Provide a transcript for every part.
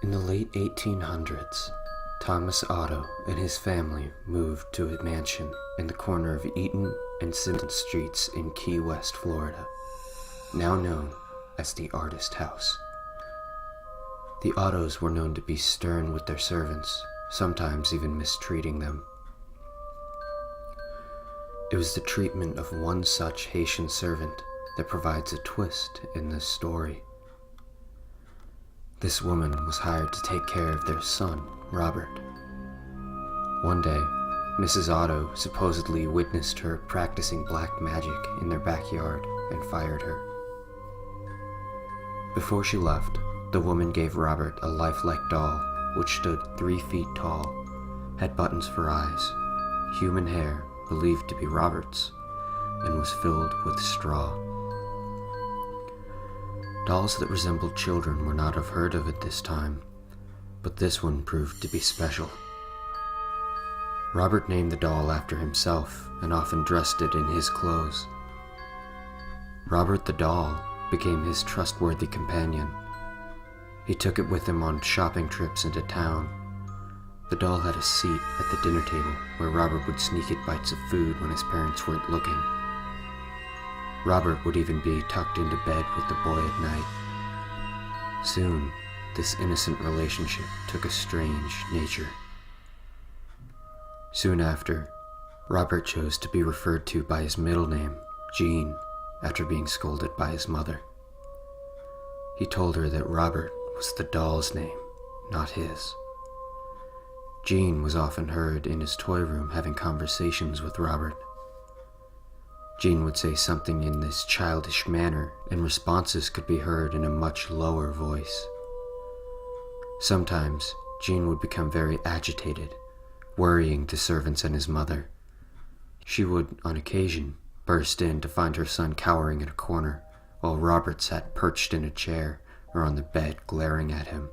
In the late 1800s, Thomas Otto and his family moved to a mansion in the corner of Eaton and Simpson Streets in Key West, Florida, now known as the Artist House. The Ottos were known to be stern with their servants, sometimes even mistreating them. It was the treatment of one such Haitian servant that provides a twist in this story. This woman was hired to take care of their son, Robert. One day, Mrs. Otto supposedly witnessed her practicing black magic in their backyard and fired her. Before she left, the woman gave Robert a lifelike doll which stood 3 feet tall, had buttons for eyes, human hair believed to be Robert's, and was filled with straw. Dolls that resembled children were not unheard of at this time, but this one proved to be special. Robert named the doll after himself and often dressed it in his clothes. Robert the doll became his trustworthy companion. He took it with him on shopping trips into town. The doll had a seat at the dinner table where Robert would sneak it bites of food when his parents weren't looking. Robert would even be tucked into bed with the boy at night. Soon, this innocent relationship took a strange nature. Soon after, Robert chose to be referred to by his middle name, Jean, after being scolded by his mother. He told her that Robert was the doll's name, not his. Jean was often heard in his toy room having conversations with Robert. Jean would say something in this childish manner, and responses could be heard in a much lower voice. Sometimes, Jean would become very agitated, worrying the servants and his mother. She would, on occasion, burst in to find her son cowering in a corner, while Robert sat perched in a chair or on the bed glaring at him.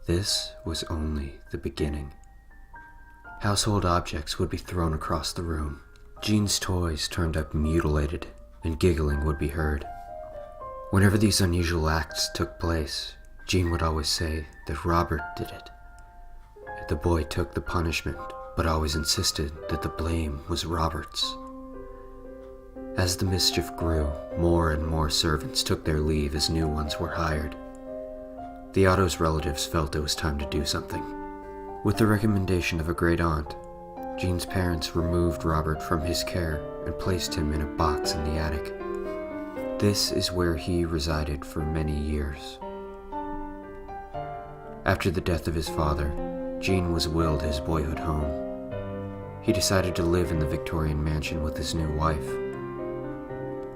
This was only the beginning. Household objects would be thrown across the room. Jean's toys turned up mutilated, and giggling would be heard. Whenever these unusual acts took place, Jean would always say that Robert did it. The boy took the punishment, but always insisted that the blame was Robert's. As the mischief grew, more and more servants took their leave as new ones were hired. The Otto's relatives felt it was time to do something. With the recommendation of a great aunt, Jean's parents removed Robert from his care and placed him in a box in the attic. This is where he resided for many years. After the death of his father, Jean was willed his boyhood home. He decided to live in the Victorian mansion with his new wife.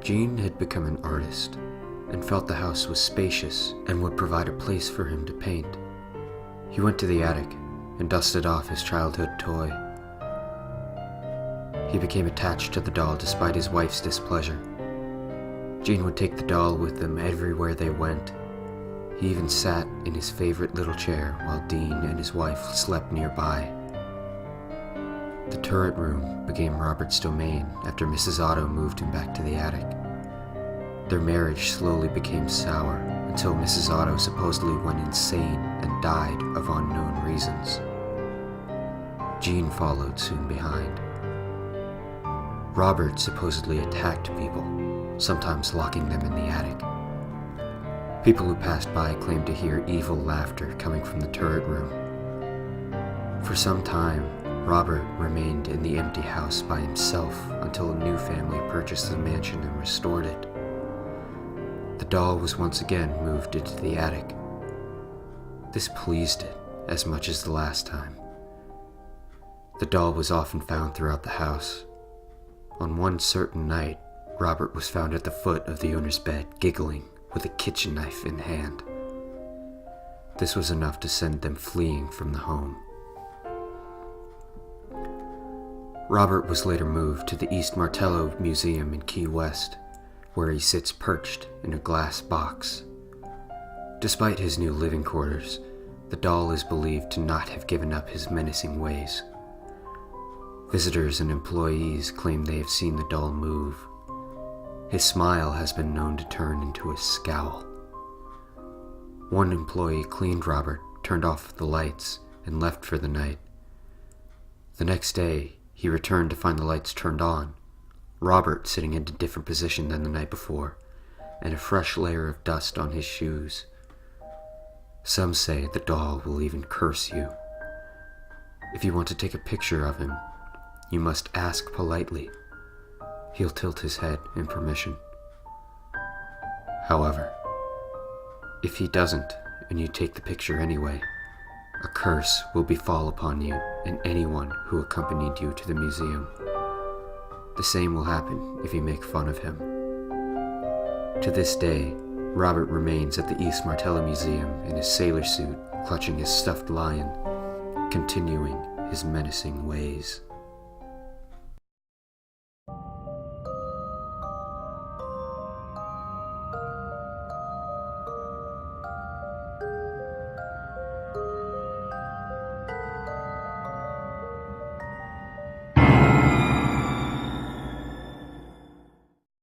Jean had become an artist and felt the house was spacious and would provide a place for him to paint. He went to the attic and dusted off his childhood toy. He became attached to the doll despite his wife's displeasure. Jean would take the doll with them everywhere they went. He even sat in his favorite little chair while Dean and his wife slept nearby. The turret room became Robert's domain after Mrs. Otto moved him back to the attic. Their marriage slowly became sour until Mrs. Otto supposedly went insane and died of unknown reasons. Jean followed soon behind. Robert supposedly attacked people, sometimes locking them in the attic. People who passed by claimed to hear evil laughter coming from the turret room. For some time, Robert remained in the empty house by himself until a new family purchased the mansion and restored it. The doll was once again moved into the attic. This pleased it as much as the last time. The doll was often found throughout the house. On one certain night, Robert was found at the foot of the owner's bed, giggling, with a kitchen knife in hand. This was enough to send them fleeing from the home. Robert was later moved to the East Martello Museum in Key West, where he sits perched in a glass box. Despite his new living quarters, the doll is believed to not have given up his menacing ways. Visitors and employees claim they have seen the doll move. His smile has been known to turn into a scowl. One employee cleaned Robert, turned off the lights, and left for the night. The next day, he returned to find the lights turned on, Robert sitting in a different position than the night before, and a fresh layer of dust on his shoes. Some say the doll will even curse you. If you want to take a picture of him, you must ask politely. He'll tilt his head in permission. However, if he doesn't and you take the picture anyway, a curse will befall upon you and anyone who accompanied you to the museum. The same will happen if you make fun of him. To this day, Robert remains at the East Martello Museum in his sailor suit, clutching his stuffed lion, continuing his menacing ways.